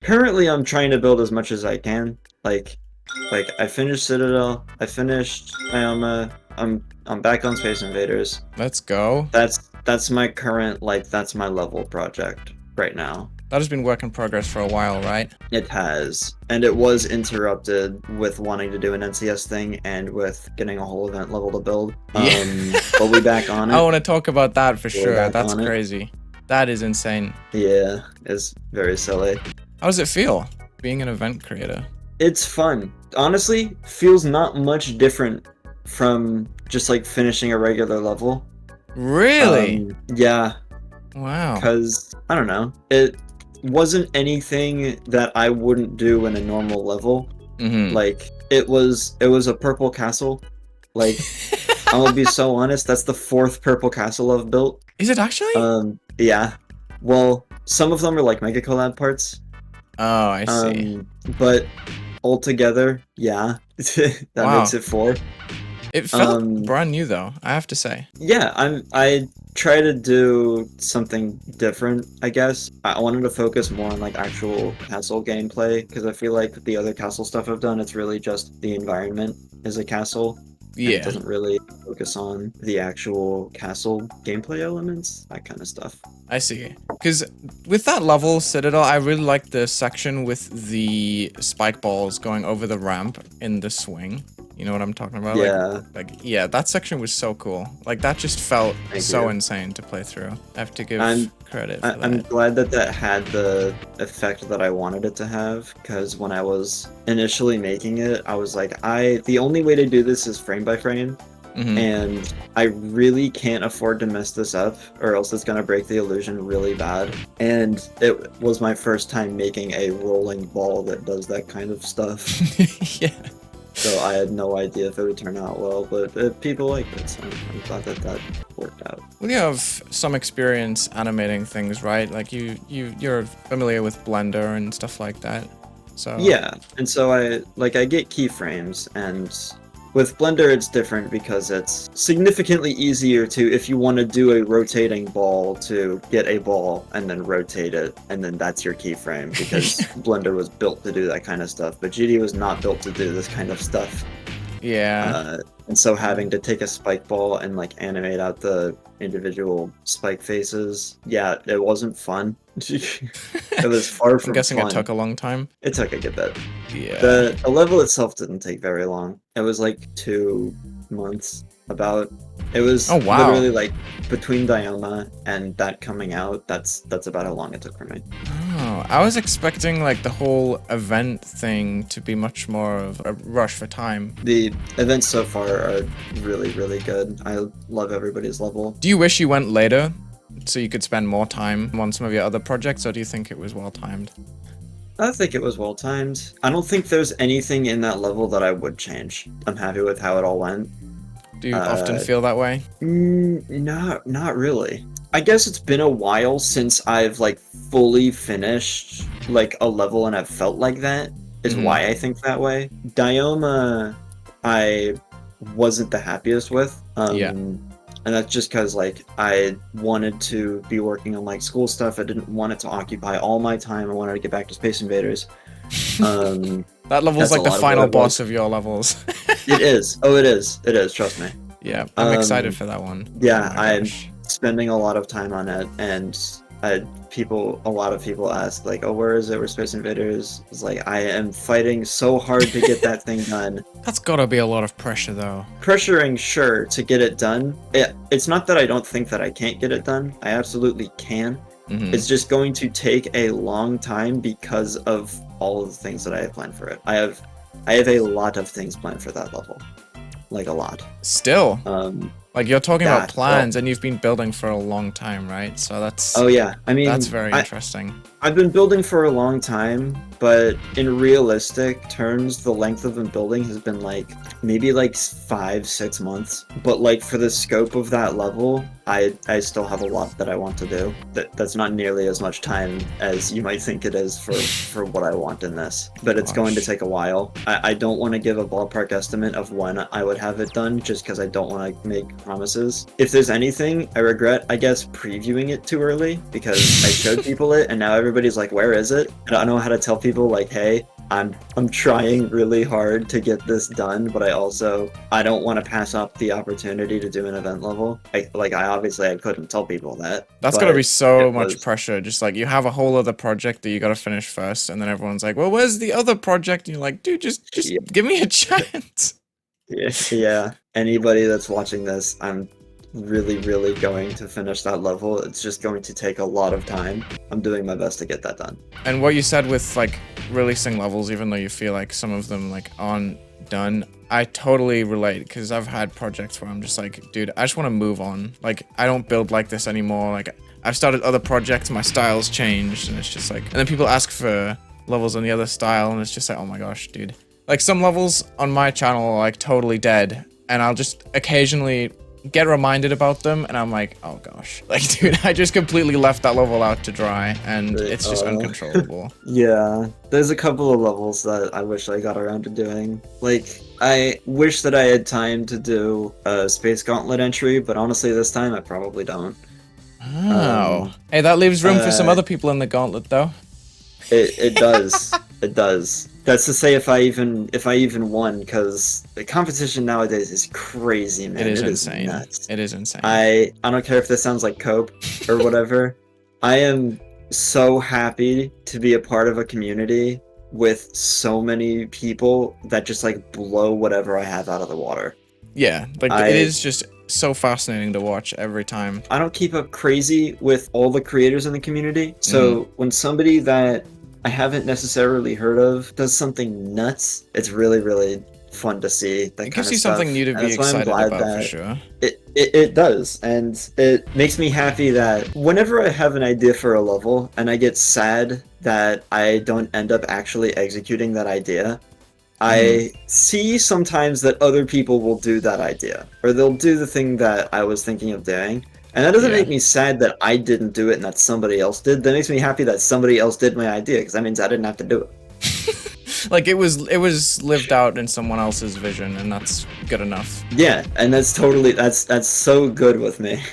Currently, I'm trying to build as much as I can. I finished Citadel. I finished Ioma. I'm back on Space Invaders. Let's go. That's my current that's my level project right now. That has been work in progress for a while, right? It has, and it was interrupted with wanting to do an NCS thing and with getting a whole event level to build. Yeah. But we back on I it. want to talk about that for We're sure. back That's on it. crazy. That is insane. Yeah, it's very silly. How does it feel being an event creator? It's fun. Honestly, feels not much different from just like finishing a regular level. Really? Yeah, Wow. because I don't know. It wasn't anything that I wouldn't do in a normal level. Mm-hmm. Like it was a purple castle. Like I'm gonna be so honest, that's the 4th purple castle I've built. Is it actually? Yeah. Well, some of them are like mega collab parts. Oh, I see. But altogether, yeah, that Wow. makes it 4. It felt brand new though, I have to say. Yeah, I try to do something different, I guess. I wanted to focus more on like actual castle gameplay because I feel like the other castle stuff I've done, it's really just the environment is a castle. And it Yeah. doesn't really focus on the actual castle gameplay elements, that kind of stuff. I see. Because with that level, Citadel, I really like the section with the spike balls going over the ramp in the swing. You know what I'm talking about? Yeah. Yeah, that section was so cool. Like, that just felt Thank so you. insane to play through. I have to give credit for I'm that. glad that that had the effect that I wanted it to have, because when I was initially making it, I was like, the only way to do this is frame by frame, and I really can't afford to mess this up, or else it's gonna break the illusion really bad. And it was my first time making a rolling ball that does that kind of stuff. Yeah. So I had no idea if it would turn out well, but people like it, so I'm glad that that worked out. Well, you have some experience animating things, right? Like you're familiar with Blender and stuff like that. So Yeah, and so I get keyframes, and with Blender it's different because it's significantly easier to, if you want to do a rotating ball, to get a ball and then rotate it, and then that's your keyframe, because Blender was built to do that kind of stuff, but GD was not built to do this kind of stuff. yeah. And so having to take a spike ball and like animate out the individual spike faces, yeah, it wasn't fun. It was far from I'm guessing fun. it took a long time. It took a good bit. Yeah. The level itself didn't take very long. It was like 2 months about. It was Oh, wow. literally like between Dioma and that coming out, that's about how long it took for me. Oh, I was expecting like the whole event thing to be much more of a rush for time. The events so far are really, really good. I love everybody's level. Do you wish you went later so you could spend more time on some of your other projects, or do you think it was well timed? I think it was well timed. I don't think there's anything in that level that I would change. I'm happy with how it all went. Do you often feel that way? Not really. I guess it's been a while since I've like fully finished like a level and I've felt like that, is why I think that way. Dioma, I wasn't the happiest with. Yeah. And that's just because like I wanted to be working on like school stuff. I didn't want it to occupy all my time. I wanted to get back to Space Invaders. That level's like the final boss of your levels. It is. Oh, it is. It is. Trust me. Yeah, I'm excited for that one. Yeah, Oh my I'm gosh. spending a lot of time on it, and a lot of people ask like, "Oh, where is it? Where's Space Invaders?" It's like I am fighting so hard to get that thing done. That's gotta be a lot of pressure, though. Pressuring, sure, to get it done. It's not that I don't think that I can't get it done. I absolutely can. It's just going to take a long time because of all of the things that I have planned for it. I have a lot of things planned for that level. Like a lot. Still, like you're talking about plans, well, and you've been building for a long time, right? So that's oh yeah, I mean that's very interesting. I've been building for a long time, but in realistic terms, the length of the building has been like maybe like 5-6 months. But like for the scope of that level, I still have a lot that I want to do. That's not nearly as much time as you might think it is for what I want in this. But it's going to take a while. I don't want to give a ballpark estimate of when I would have it done, just because I don't want to make promises. If there's anything I regret, I guess previewing it too early, because I showed people it and now everybody everybody's like, where is it? And I don't know how to tell people like, hey, I'm trying really hard to get this done, but I don't want to pass up the opportunity to do an event level. I obviously I couldn't tell people that. That's but gotta be so it much was pressure. Just like you have a whole other project that you gotta finish first, and then everyone's like, "Well, where's the other project?" And you're like, "Dude, just yeah, give me a chance." yeah. Anybody that's watching this, I'm really, really going to finish that level. It's just going to take a lot of time. I'm doing my best to get that done. And what you said with like releasing levels, even though you feel like some of them like aren't done, I totally relate because I've had projects where I'm just like, dude, I just want to move on. Like, I don't build like this anymore. Like, I've started other projects, my style's changed, and it's just like, and then people ask for levels on the other style, and it's just like, oh my gosh, dude. Like, some levels on my channel are like totally dead, and I'll just occasionally get reminded about them, and I'm like, oh gosh. Like, dude, I just completely left that level out to dry, and it's just uncontrollable. Yeah, there's a couple of levels that I wish I got around to doing. Like, I wish that I had time to do a Space Gauntlet entry, but honestly, this time I probably don't. Oh. Hey, that leaves room for some other people in the gauntlet, though. It does. It does. That's to say if I even won, because the competition nowadays is crazy, man. It is insane. Nuts. It is insane. I don't care if this sounds like cope or whatever. I am so happy to be a part of a community with so many people that just like blow whatever I have out of the water. Yeah, like it is just so fascinating to watch every time. I don't keep up crazy with all the creators in the community, so when somebody that I haven't necessarily heard of does something nuts, it's really, really fun to see. That It kind gives of you stuff. something new to And be that's why I'm excited glad about, that for sure. It does, and it makes me happy that whenever I have an idea for a level and I get sad that I don't end up actually executing that idea, I see sometimes that other people will do that idea, or they'll do the thing that I was thinking of doing. And that doesn't make me sad that I didn't do it and that somebody else did. That makes me happy that somebody else did my idea, because that means I didn't have to do it. Like it was lived out in someone else's vision, and that's good enough. Yeah, and that's so good with me.